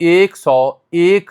101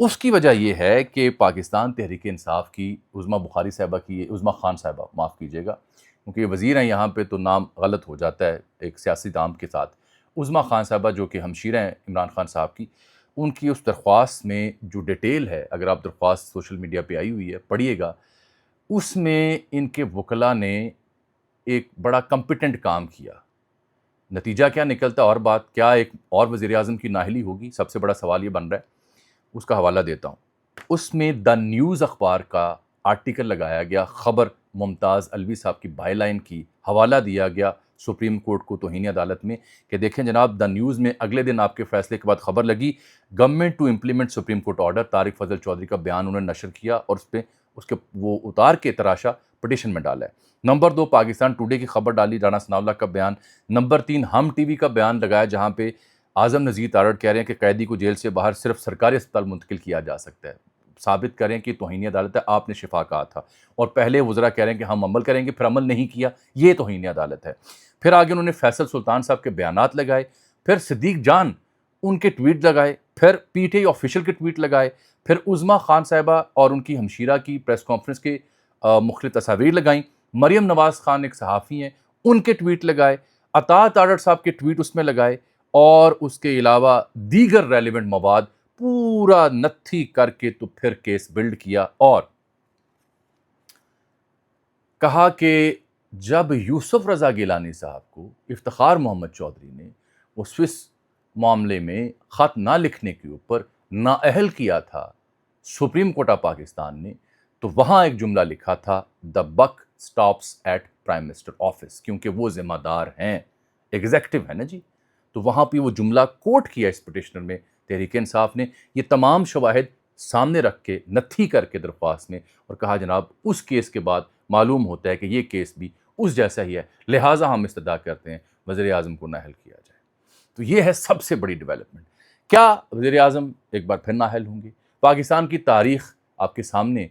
اس کی وجہ یہ ہے کہ پاکستان تحریک انصاف کی عظمیٰ بخاری صاحبہ کی، عظمیٰ خان صاحبہ معاف کیجیے گا کیونکہ یہ وزیر ہیں یہاں پہ تو نام غلط ہو جاتا ہے ایک سیاسی نام کے ساتھ، عظمیٰ خان صاحبہ جو کہ ہمشیرہ ہیں عمران خان صاحب کی، ان کی اس درخواست میں جو ڈیٹیل ہے، اگر آپ درخواست سوشل میڈیا پہ آئی ہوئی ہے پڑھیے گا، اس میں ان کے وکلاء نے ایک بڑا کمپیٹنٹ کام کیا۔ نتیجہ کیا نکلتا اور بات کیا ایک اور وزیر اعظم کی نااہلی ہوگی؟ سب سے بڑا سوال یہ بن رہا ہے، اس کا حوالہ دیتا ہوں۔ اس میں دا نیوز اخبار کا آرٹیکل لگایا گیا، خبر ممتاز الوی صاحب کی بائی لائن کی، حوالہ دیا گیا سپریم کورٹ کو توہین عدالت میں کہ دیکھیں جناب دا نیوز میں اگلے دن آپ کے فیصلے کے بعد خبر لگی government to implement supreme court order, Tariq Fazal Chaudhry کا بیان انہوں نے نشر کیا اور اس کے وہ اتار کے تراشا پٹیشن میں ڈالا ہے۔ نمبر 2 پاکستان ٹوڈے کی خبر ڈالی، رانا ثناء اللہ کا بیان۔ نمبر 3 ہم ٹی وی کا بیان لگایا جہاں پہ اعظم نذیر تارڑ کہہ رہے ہیں کہ قیدی کو جیل سے باہر صرف سرکاری اسپتال منتقل کیا جا سکتا ہے، ثابت کریں کہ توہین عدالت ہے، آپ نے شفا کہا تھا، اور پہلے وزراء کہہ رہے ہیں کہ ہم عمل کریں گے، پھر عمل نہیں کیا، یہ توہین عدالت ہے۔ پھر آگے انہوں نے فیصل سلطان صاحب کے بیانات لگائے، پھر صدیق جان ان کے ٹویٹ لگائے، پھر پی ٹی آئی آفیشیل کے ٹویٹ لگائے، پھر عظمیٰ خان صاحبہ اور ان کی ہمشیرہ کی پریس کانفرنس کے مختلف تصاویر لگائیں، مریم نواز خان ایک صحافی ہیں ان کے ٹویٹ لگائے، عطا تارڑ صاحب کے ٹویٹ اس میں لگائے، اور اس کے علاوہ دیگر ریلیونٹ مواد پورا نتھی کر کے تو پھر کیس بلڈ کیا اور کہا کہ جب یوسف رضا گیلانی صاحب کو افتخار محمد چودھری نے وہ سوئس معاملے میں خط نہ لکھنے کے اوپر نااہل کیا تھا سپریم کورٹ آف پاکستان نے، تو وہاں ایک جملہ لکھا تھا the book stops at prime minister office, کیونکہ وہ ذمہ دار ہیں، ایگزیکٹو ہے نا جی، تو وہاں پہ وہ جملہ کوٹ کیا اس پٹیشنر میں تحریک انصاف نے، یہ تمام شواہد سامنے رکھ کے نتھی کر کے درخواست میں، اور کہا جناب اس کیس کے بعد معلوم ہوتا ہے کہ یہ کیس بھی اس جیسا ہی ہے، لہٰذا ہم استدعا کرتے ہیں وزیر اعظم کو نااہل کیا جائے۔ تو یہ ہے سب سے بڑی ڈیولپمنٹ۔ کیا وزیر اعظم ایک بار پھر نااہل ہوں گے؟ پاکستان کی تاریخ آپ کے سامنے،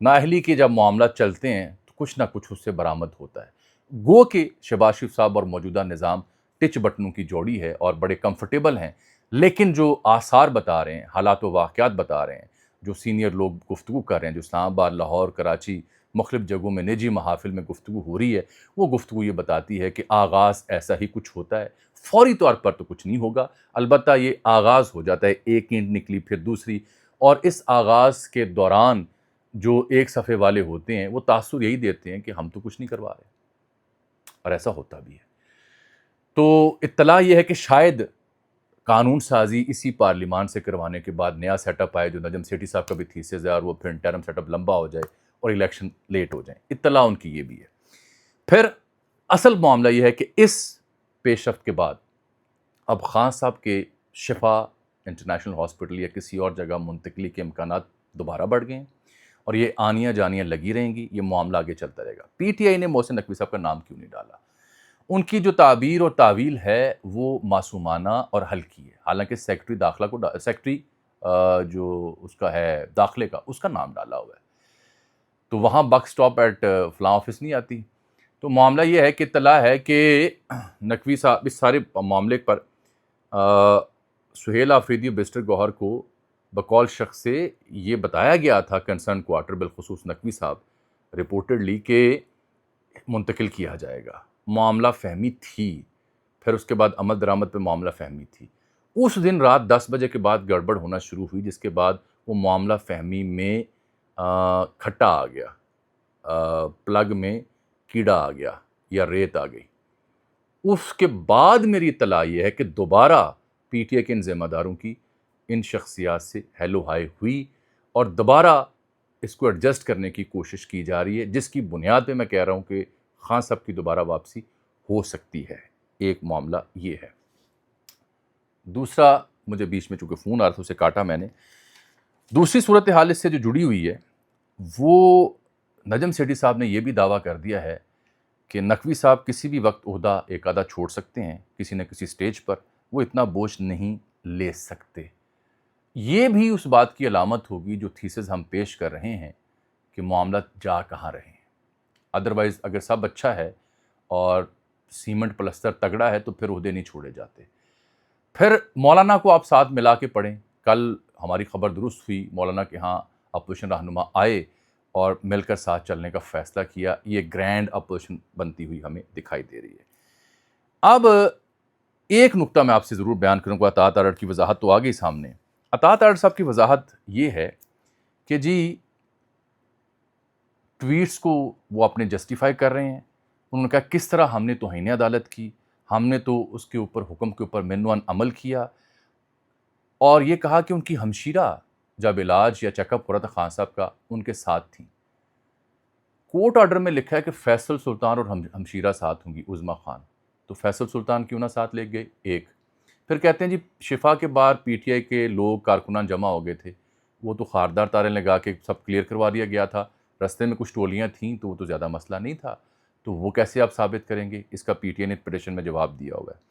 نااہلی کے جب معاملات چلتے ہیں تو کچھ نہ کچھ اس سے برآمد ہوتا ہے۔ گو کہ شہباز شریف صاحب اور موجودہ نظام ٹچ بٹنوں کی جوڑی ہے اور بڑے کمفرٹیبل ہیں، لیکن جو آثار بتا رہے ہیں، حالات و واقعات بتا رہے ہیں، جو سینئر لوگ گفتگو کر رہے ہیں، جو اسلام آباد، لاہور، کراچی، مختلف جگہوں میں نجی محافل میں گفتگو ہو رہی ہے، وہ گفتگو یہ بتاتی ہے کہ آغاز ایسا ہی کچھ ہوتا ہے، فوری طور پر تو کچھ نہیں ہوگا، البتہ یہ آغاز ہو جاتا ہے، ایک اینٹ نکلی پھر دوسری، اور اس آغاز کے دوران جو ایک صفحے والے ہوتے ہیں وہ تاثر یہی دیتے ہیں کہ ہم تو کچھ نہیں کروا رہے، اور ایسا ہوتا بھی ہے۔ تو اطلاع یہ ہے کہ شاید قانون سازی اسی پارلیمان سے کروانے کے بعد نیا سیٹ اپ آئے جو نجم سیٹھی صاحب کا بھی تھیسز ہے، اور وہ پھر انٹرم سیٹ اپ لمبا ہو جائے اور الیکشن لیٹ ہو جائیں، اطلاع ان کی یہ بھی ہے۔ پھر اصل معاملہ یہ ہے کہ اس پیش رفت کے بعد اب خان صاحب کے شفا انٹرنیشنل ہاسپٹل یا کسی اور جگہ منتقلی کے امکانات دوبارہ بڑھ گئے ہیں، اور یہ آنیاں جانیاں لگی رہیں گی، یہ معاملہ آگے چلتا رہے گا۔ پی ٹی آئی نے محسن نقوی صاحب کا نام کیوں نہیں ڈالا؟ ان کی جو تعبیر اور تعویل ہے وہ معصومانہ اور ہلکی ہے، حالانکہ سیکرٹری داخلہ کو سیکرٹری جو اس کا ہے داخلے کا، اس کا نام ڈالا ہوا ہے، تو وہاں بک سٹاپ ایٹ فلاں آفس نہیں آتی۔ تو معاملہ یہ ہے کہ اطلاع ہے کہ نقوی صاحب اس سارے معاملے پر سہیل آفریدی اور بسٹر گوہر کو بقول شخص سے یہ بتایا گیا تھا کنسرن کوارٹر، بالخصوص نقوی صاحب رپورٹڈلی، کہ منتقل کیا جائے گا، معاملہ فہمی تھی، پھر اس کے بعد عمل درآمد پہ معاملہ فہمی تھی، اس دن رات 10 بجے کے بعد گڑبڑ ہونا شروع ہوئی، جس کے بعد وہ معاملہ فہمی میں کھٹا آ گیا، پلگ میں کیڑا آ گیا یا ریت آ گئی۔ اس کے بعد میری اطلاع یہ ہے کہ دوبارہ پی ٹی آئی کے ان ذمہ داروں کی ان شخصیات سے ہیلو ہائی ہوئی اور دوبارہ اس کو ایڈجسٹ کرنے کی کوشش کی جا رہی ہے، جس کی بنیاد پہ میں کہہ رہا ہوں کہ خان صاحب کی دوبارہ واپسی ہو سکتی ہے۔ ایک معاملہ یہ ہے۔ دوسرا، مجھے بیچ میں چونکہ فون آ رہا تھا اسے کاٹا میں نے، دوسری صورتحال اس سے جو جڑی ہوئی ہے وہ نجم سیٹھی صاحب نے یہ بھی دعویٰ کر دیا ہے کہ نقوی صاحب کسی بھی وقت عہدہ ایک آدھا چھوڑ سکتے ہیں کسی نہ کسی سٹیج پر، وہ اتنا بوجھ نہیں لے سکتے۔ یہ بھی اس بات کی علامت ہوگی جو تھیسز ہم پیش کر رہے ہیں کہ معاملات جا کہاں رہے ہیں۔ ادروائز اگر سب اچھا ہے اور سیمنٹ پلستر تگڑا ہے تو پھر عہدے نہیں چھوڑے جاتے۔ پھر مولانا کو آپ ساتھ ملا کے پڑھیں، کل ہماری خبر درست ہوئی، مولانا کے ہاں اپوزیشن رہنما آئے اور مل کر ساتھ چلنے کا فیصلہ کیا. یہ گرینڈ اپوزیشن بنتی ہوئی ہمیں دکھائی دے رہی ہے. اب ایک نقطہ میں آپ سے ضرور بیان کروں گا. اطاعت آرڈر کی وضاحت تو آ گئی سامنے. اطاعت آرڈر صاحب کی وضاحت یہ ہے کہ جی ٹویٹس کو وہ اپنے جسٹیفائی کر رہے ہیں. انہوں نے کہا کس طرح ہم نے توہین عدالت کی، ہم نے تو اس کے اوپر حکم کے اوپر منوان عمل کیا. اور یہ کہا کہ ان کی ہمشیرہ جب علاج یا چیک اپ ہو رہا تھا خان صاحب کا، ان کے ساتھ تھیں. کورٹ آرڈر میں لکھا ہے کہ فیصل سلطان اور ہمشیرہ ساتھ ہوں گی، عظمیٰ خان. تو فیصل سلطان کیوں نہ ساتھ لے گئے؟ ایک پھر کہتے ہیں جی شفا کے باہر پی ٹی آئی کے لوگ کارکنان جمع ہو گئے تھے، وہ تو خاردار تارے لگا کے سب کلیئر کروا دیا گیا تھا. رستے میں کچھ ٹولیاں تھیں تو وہ تو زیادہ مسئلہ نہیں تھا، تو وہ کیسے آپ ثابت کریں گے؟ اس کا پی ٹی آئی نے پٹیشن میں جواب دیا ہوا ہے.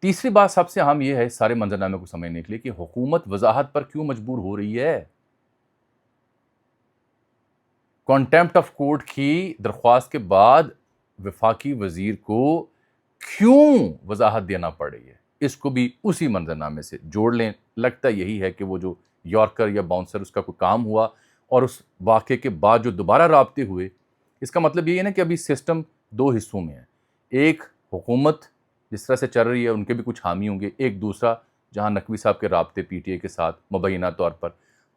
تیسری بات سب سے اہم یہ ہے سارے منظرنامے کو سمجھنے کے لیے کہ حکومت وضاحت پر کیوں مجبور ہو رہی ہے. کانٹیمپٹ آف کورٹ کی درخواست کے بعد وفاقی وزیر کو کیوں وضاحت دینا پڑ رہی ہے، اس کو بھی اسی منظرنامے سے جوڑ لیں. لگتا یہی ہے کہ وہ جو یارکر یا باؤنسر اس کا کوئی کام ہوا اور اس واقعے کے بعد جو دوبارہ رابطے ہوئے، اس کا مطلب یہ ہے نا کہ ابھی سسٹم دو حصوں میں ہے. ایک حکومت جس طرح سے چل رہی ہے ان کے بھی کچھ حامی ہوں گے، ایک دوسرا جہاں نقوی صاحب کے رابطے پی ٹی آئی کے ساتھ مبینہ طور پر،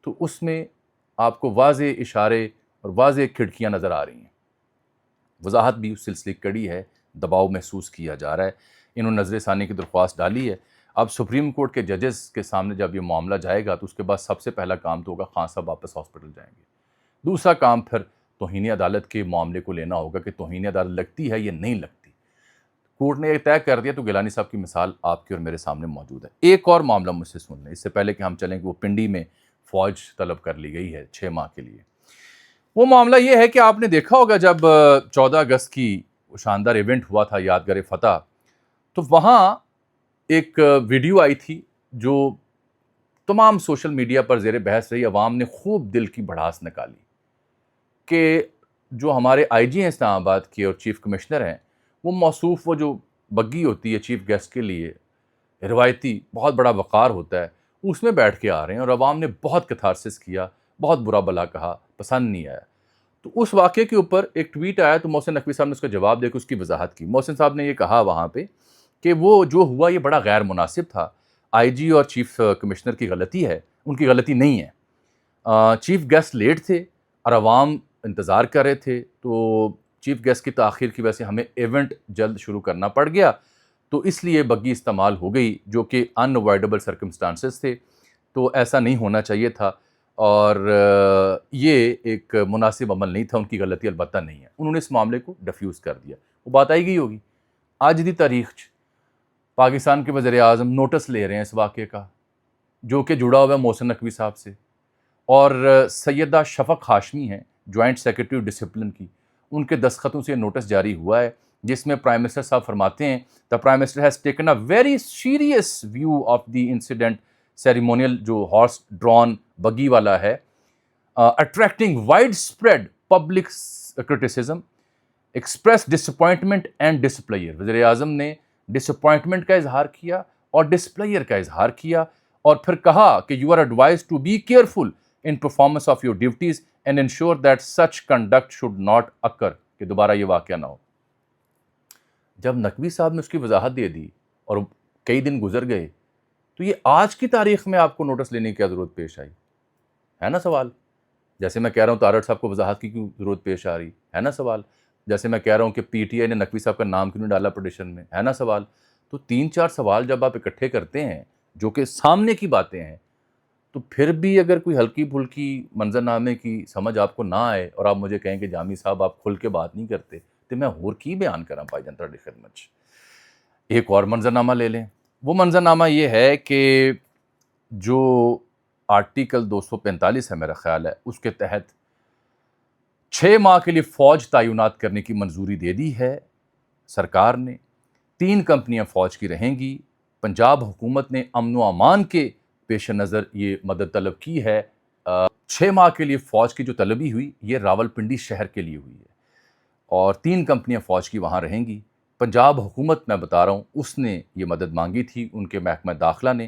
تو اس میں آپ کو واضح اشارے اور واضح کھڑکیاں نظر آ رہی ہیں. وضاحت بھی اس سلسلے کڑی ہے، دباؤ محسوس کیا جا رہا ہے. انہوں نے نظر ثانی کی درخواست ڈالی ہے. اب سپریم کورٹ کے ججز کے سامنے جب یہ معاملہ جائے گا تو اس کے بعد سب سے پہلا کام تو ہوگا خان صاحب واپس ہاسپٹل جائیں گے. دوسرا کام پھر توہین عدالت کے معاملے کو لینا ہوگا کہ توہین عدالت لگتی ہے یا نہیں لگتی. کورٹ نے یہ طے کر دیا تو گیلانی صاحب کی مثال آپ کے اور میرے سامنے موجود ہے. ایک اور معاملہ مجھ سے سن لیں اس سے پہلے کہ ہم چلیں کہ وہ پنڈی میں فوج طلب کر لی گئی ہے 6 ماہ کے لیے. وہ معاملہ یہ ہے کہ آپ نے دیکھا ہوگا جب 14 اگست کی شاندار ایونٹ ہوا تھا یادگار فتح، تو وہاں ایک ویڈیو آئی تھی جو تمام سوشل میڈیا پر زیر بحث رہی. عوام نے خوب دل کی بھڑاس نکالی کہ جو ہمارے آئی جی ہیں اسلام آباد کے اور چیف کمشنر ہیں، وہ موصوف وہ جو بگی ہوتی ہے چیف گیسٹ کے لیے، روایتی بہت بڑا وقار ہوتا ہے، اس میں بیٹھ کے آ رہے ہیں. اور عوام نے بہت کتھارسس کیا، بہت برا بلا کہا، پسند نہیں آیا. تو اس واقعے کے اوپر ایک ٹویٹ آیا تو محسن نقوی صاحب نے اس کا جواب دے کے اس کی وضاحت کی. محسن صاحب نے یہ کہا وہاں پہ کہ وہ جو ہوا یہ بڑا غیر مناسب تھا. آئی جی اور چیف کمشنر کی غلطی ہے، ان کی غلطی نہیں ہے. چیف گیسٹ لیٹ تھے اور عوام انتظار کر رہے تھے، تو چیف گیسٹ کی تاخیر کی وجہ سے ہمیں ایونٹ جلد شروع کرنا پڑ گیا، تو اس لیے بگی استعمال ہو گئی جو کہ ان اوائڈیبل سرکمسٹانسز تھے. تو ایسا نہیں ہونا چاہیے تھا اور یہ ایک مناسب عمل نہیں تھا. ان کی غلطی البتہ نہیں ہے. انہوں نے اس معاملے کو ڈیفیوز کر دیا. وہ بات آئی گئی ہوگی. آج دی تاریخ پاکستان کے وزیر اعظم نوٹس لے رہے ہیں اس واقعے کا جو کہ جڑا ہوا ہے محسن نقوی صاحب سے، اور سیدہ شفق ہاشمی ہیں جوائنٹ سیکرٹری ڈسپلن کی، ان کے دستخطوں سے نوٹس جاری ہوا ہے جس میں پرائم منسٹر صاحب فرماتے ہیں the prime minister has taken a very serious view of the incident ceremonial جو ہارس ڈرون بگی والا ہے، attracting widespread public criticism, express disappointment and displeasure. وزیر اعظم نے ڈسپوائنٹمنٹ کا اظہار کیا اور ڈسپلیئر کا اظہار کیا، اور پھر کہا کہ you are advised to be careful in performance of your duties and ensure that such conduct should not occur, کہ دوبارہ یہ واقعہ نہ ہو. جب نقوی صاحب نے اس کی وضاحت دے دی اور کئی دن گزر گئے تو یہ آج کی تاریخ میں آپ کو نوٹس لینے کی کیا ضرورت پیش آئی؟ ہے نا سوال. جیسے میں کہہ رہا ہوں تارڑ صاحب کو وضاحت کی کیوں ضرورت پیش آ رہی ہے نا سوال. جیسے میں کہہ رہا ہوں کہ پی ٹی آئی نے نقوی صاحب کا نام کیوں نہیں ڈالا پٹیشن میں، ہے نا سوال. تو 3-4 سوال جب آپ اکٹھے کرتے ہیں جو کہ سامنے کی باتیں ہیں، تو پھر بھی اگر کوئی ہلکی پھلکی منظرنامے کی سمجھ آپ کو نہ آئے اور آپ مجھے کہیں کہ جامی صاحب آپ کھل کے بات نہیں کرتے، تو میں اور کی بیان کراں بھائی جان تہاڈی خدمت. ایک اور منظرنامہ لے لیں. وہ منظرنامہ یہ ہے کہ جو آرٹیکل 245 ہے میرا خیال ہے، اس کے تحت 6 ماہ کے لیے فوج تعینات کرنے کی منظوری دے دی ہے سرکار نے. 3 کمپنیاں فوج کی رہیں گی. پنجاب حکومت نے امن و امان کے پیش نظر یہ مدد طلب کی ہے. 6 ماہ کے لیے فوج کی جو طلبی ہوئی یہ راول پنڈی شہر کے لیے ہوئی ہے، اور 3 کمپنیاں فوج کی وہاں رہیں گی. پنجاب حکومت میں بتا رہا ہوں اس نے یہ مدد مانگی تھی ان کے محکمہ داخلہ نے،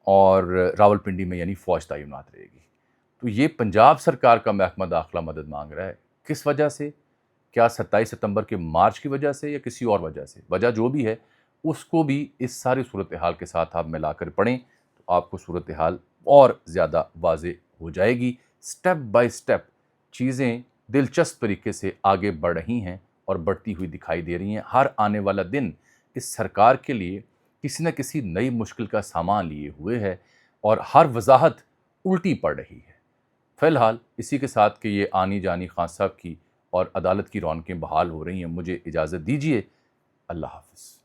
اور راولپنڈی میں یعنی فوج تعینات رہے گی۔ تو یہ پنجاب سرکار کا محکمہ داخلہ مدد مانگ رہا ہے، کس وجہ سے؟ کیا 27 ستمبر کے مارچ کی وجہ سے یا کسی اور وجہ سے؟ وجہ جو بھی ہے اس کو بھی اس ساری صورتحال کے ساتھ آپ ملا کر پڑھیں تو آپ کو صورتحال اور زیادہ واضح ہو جائے گی۔ سٹیپ بائی سٹیپ چیزیں دلچسپ طریقے سے آگے بڑھ رہی ہیں اور بڑھتی ہوئی دکھائی دے رہی ہیں۔ ہر آنے والا دن اس سرکار کے لیے کسی نہ کسی نئی مشکل کا سامان لیے ہوئے ہے اور ہر وضاحت الٹی پڑ رہی ہے۔ فی الحال اسی کے ساتھ کہ یہ آنی جانی خان صاحب کی اور عدالت کی رونقیں بحال ہو رہی ہیں، مجھے اجازت دیجیے۔ اللہ حافظ۔